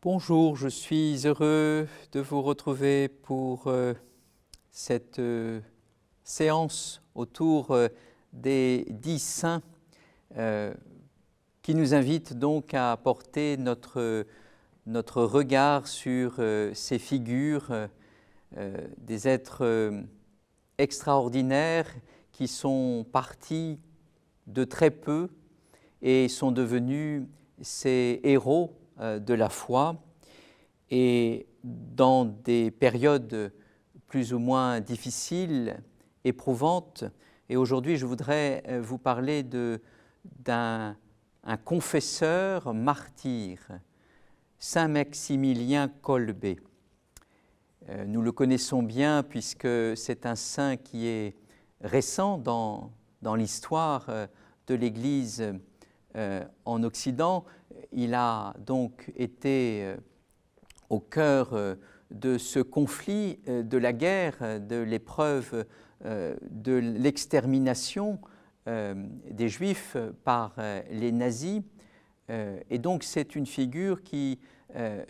Bonjour, je suis heureux de vous retrouver pour cette séance autour des 10 saints qui nous invite donc à porter notre regard sur ces figures des êtres extraordinaires qui sont partis de très peu et sont devenus ces héros de la foi, et dans des périodes plus ou moins difficiles, éprouvantes. Et aujourd'hui, je voudrais vous parler d'un confesseur martyr, Saint Maximilien Kolbe. Nous le connaissons bien puisque c'est un saint qui est récent dans l'histoire de l'Église en Occident. Il a donc été au cœur de ce conflit, de la guerre, de l'épreuve de l'extermination des Juifs par les nazis. Et donc c'est une figure qui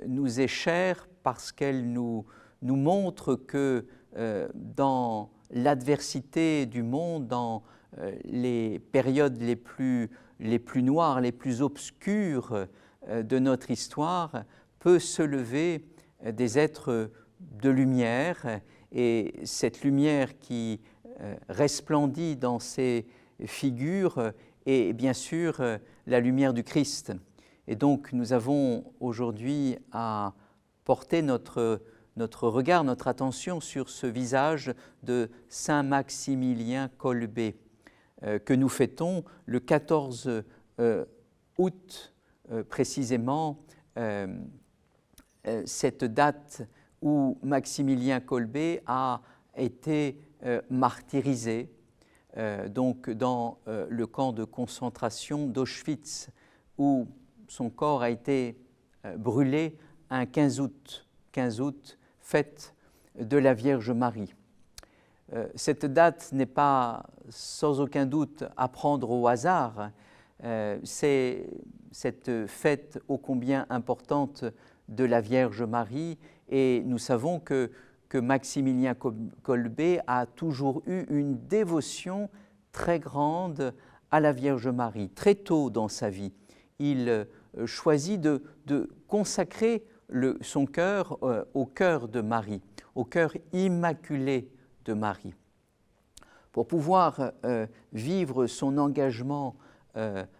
nous est chère parce qu'elle nous montre que dans l'adversité du monde, dans les périodes les plus noires, les plus obscures de notre histoire, peut se lever des êtres de lumière, et cette lumière qui resplendit dans ces figures est bien sûr la lumière du Christ. Et donc nous avons aujourd'hui à porter notre regard, notre attention sur ce visage de Saint Maximilien Kolbe, que nous fêtons le 14 août précisément, cette date où Maximilien Kolbe a été martyrisé donc dans le camp de concentration d'Auschwitz, où son corps a été brûlé un 15 août, fête de la Vierge Marie. Cette date n'est pas sans aucun doute à prendre au hasard. C'est cette fête ô combien importante de la Vierge Marie, et nous savons que Maximilien Kolbe a toujours eu une dévotion très grande à la Vierge Marie. Très tôt dans sa vie, il choisit de consacrer son cœur au cœur de Marie, au cœur immaculé de Marie. Pour pouvoir vivre son engagement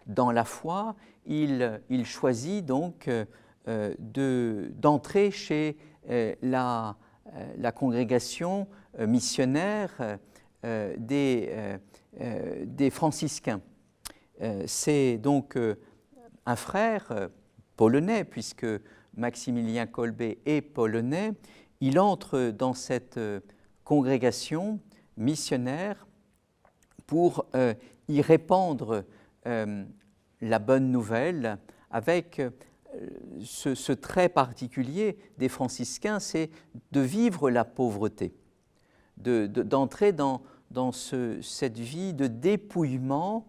dans la foi, il choisit donc d'entrer chez la congrégation missionnaire des franciscains. C'est donc un frère polonais, puisque Maximilien Kolbe est polonais. Il entre dans cette congrégation missionnaire pour y répandre la bonne nouvelle, avec ce trait particulier des franciscains, c'est de vivre la pauvreté, d'entrer dans cette vie de dépouillement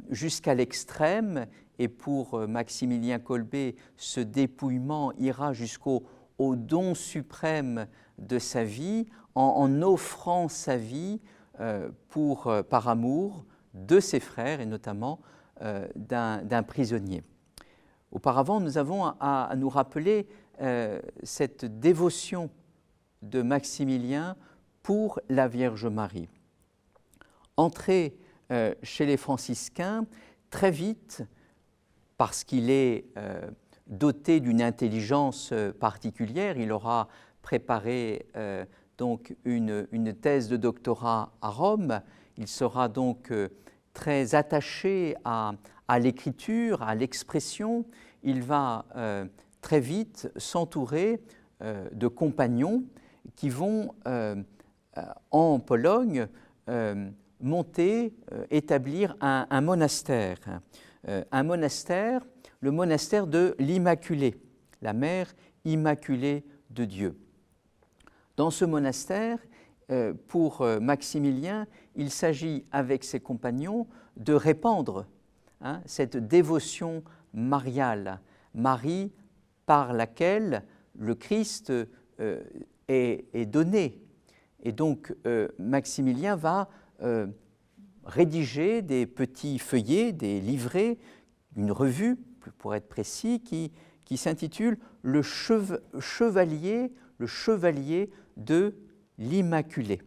jusqu'à l'extrême. Et pour Maximilien Kolbe, ce dépouillement ira jusqu'au don suprême de sa vie, en offrant sa vie par amour de ses frères, et notamment d'un prisonnier. Auparavant, nous avons à nous rappeler cette dévotion de Maximilien pour la Vierge Marie. Entré chez les franciscains, très vite, parce qu'il est doté d'une intelligence particulière, il aura préparé donc une thèse de doctorat à Rome. Il sera donc très attaché à l'écriture, à l'expression. Il va très vite s'entourer de compagnons qui vont en Pologne établir un monastère. Le monastère de l'Immaculée, la Mère Immaculée de Dieu. Dans ce monastère, pour Maximilien, il s'agit avec ses compagnons de répandre cette dévotion mariale, Marie par laquelle le Christ est donné. Et donc Maximilien va rédiger des petits feuillets, des livrets, une revue, pour être précis, qui s'intitule « Le chevalier de l'Immaculée »,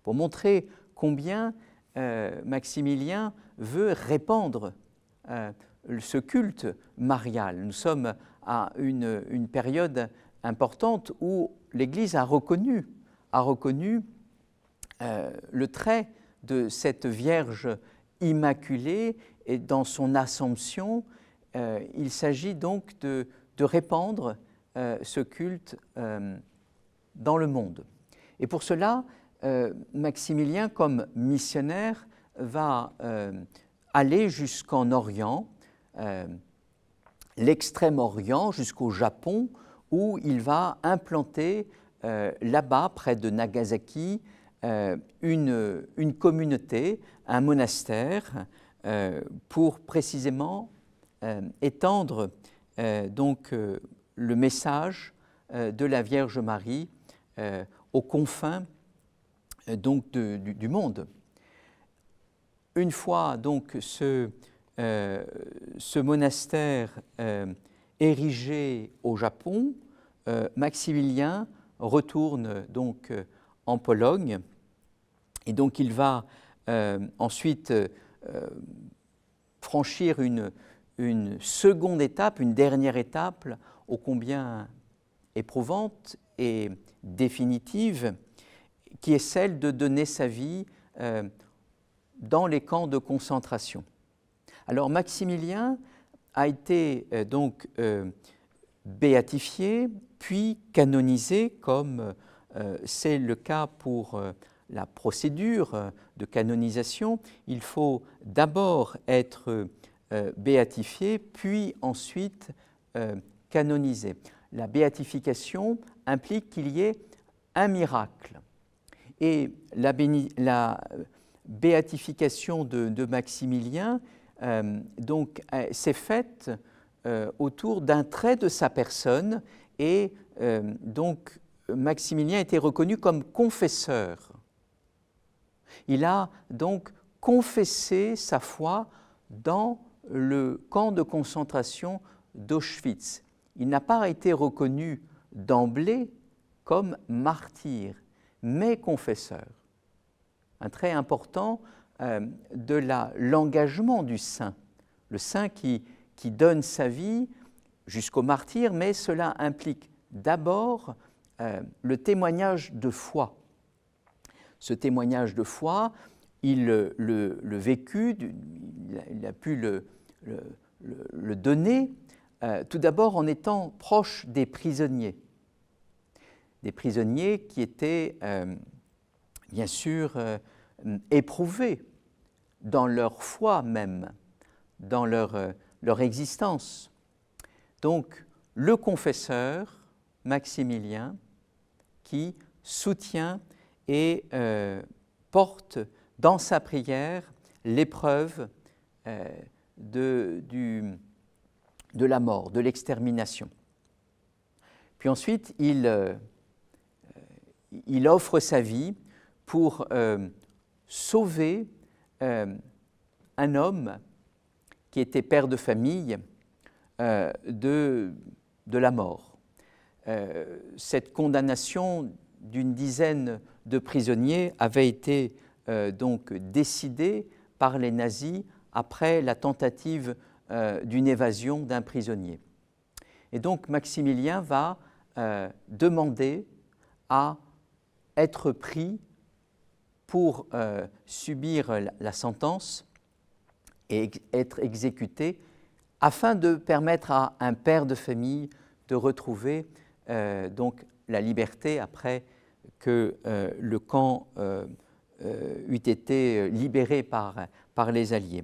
pour montrer combien Maximilien veut répandre ce culte marial. Nous sommes à une période importante où l'Église a reconnu le trait de cette Vierge immaculée, et dans son Assomption, il s'agit donc de répandre ce culte dans le monde. Et pour cela, Maximilien, comme missionnaire, va aller jusqu'en Orient, l'extrême-Orient, jusqu'au Japon, où il va implanter là-bas, près de Nagasaki, une communauté, un monastère, pour précisément étendre donc le message de la Vierge Marie aux confins donc du monde. Une fois donc ce monastère érigé au Japon, Maximilien retourne donc en Pologne, et donc il va ensuite franchir une seconde étape, une dernière étape, ô combien éprouvante et définitive, qui est celle de donner sa vie dans les camps de concentration. Alors Maximilien a été donc béatifié, puis canonisé, comme c'est le cas pour la procédure de canonisation. Il faut d'abord être béatifié, puis ensuite canonisé. La béatification implique qu'il y ait un miracle. Et la béatification de Maximilien donc s'est faite autour d'un trait de sa personne, et donc Maximilien a été reconnu comme confesseur. Il a donc confessé sa foi dans le camp de concentration d'Auschwitz. Il n'a pas été reconnu d'emblée comme martyr, mais confesseur. Un trait important de l'engagement du saint. Le saint qui donne sa vie jusqu'au martyr, mais cela implique d'abord le témoignage de foi. Ce témoignage de foi, il le vécut, il a pu le donner, tout d'abord en étant proche des prisonniers qui étaient bien sûr éprouvés dans leur foi même, dans leur existence. Donc le confesseur Maximilien qui soutient et porte dans sa prière l'épreuve de la mort, de l'extermination. Puis ensuite, il offre sa vie pour sauver un homme qui était père de famille de la mort. Cette condamnation d'une dizaine de prisonniers avait été donc décidée par les nazis après la tentative d'une évasion d'un prisonnier. Et donc Maximilien va demander à être pris pour subir la sentence et être exécuté, afin de permettre à un père de famille de retrouver donc la liberté après que le camp eût été libéré par les Alliés.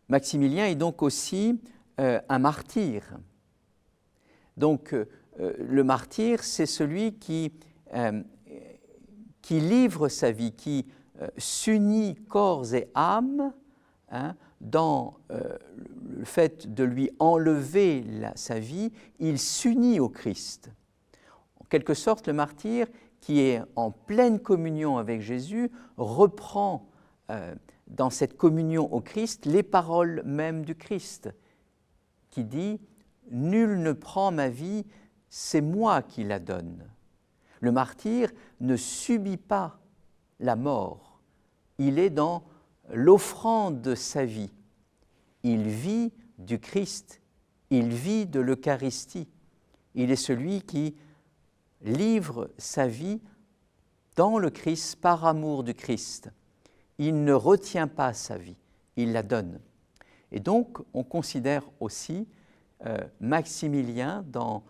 Maximilien est donc aussi un martyr. Donc le martyr, c'est celui qui qui livre sa vie, qui s'unit corps et âme dans le fait de lui enlever sa vie, il s'unit au Christ. En quelque sorte, le martyr, qui est en pleine communion avec Jésus, reprend dans cette communion au Christ les paroles mêmes du Christ, qui dit « Nul ne prend ma vie, c'est moi qui la donne ». Le martyr ne subit pas la mort, il est dans l'offrande de sa vie. Il vit du Christ, il vit de l'Eucharistie. Il est celui qui livre sa vie dans le Christ par amour du Christ. Il ne retient pas sa vie, il la donne. Et donc, on considère aussi Maximilien dans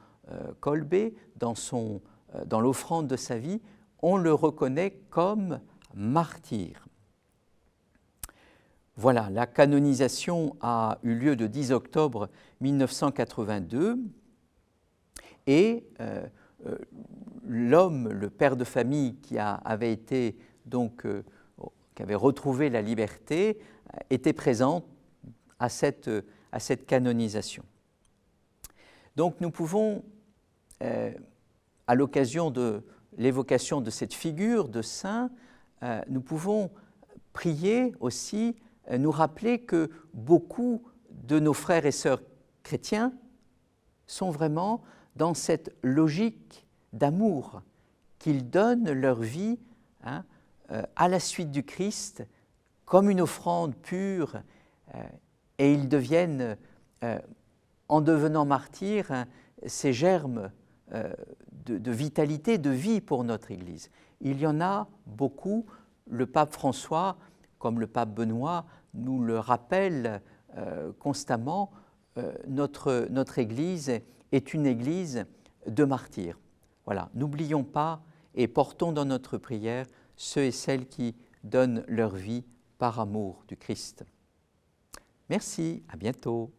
Kolbe, dans l'offrande de sa vie, on le reconnaît comme martyr. Voilà, la canonisation a eu lieu le 10 octobre 1982 et l'homme, le père de famille qui avait été donc qui avait retrouvé la liberté, était présent à cette canonisation. Donc nous pouvons, à l'occasion de l'évocation de cette figure de saint, nous pouvons prier aussi, nous rappeler que beaucoup de nos frères et sœurs chrétiens sont vraiment dans cette logique d'amour, qu'ils donnent leur vie à la suite du Christ comme une offrande pure et ils deviennent, en devenant martyrs, ces germes de vitalité, de vie pour notre Église. Il y en a beaucoup. Le pape François, comme le pape Benoît, nous le rappelle constamment, notre Église est une Église de martyrs. Voilà, n'oublions pas et portons dans notre prière ceux et celles qui donnent leur vie par amour du Christ. Merci, à bientôt.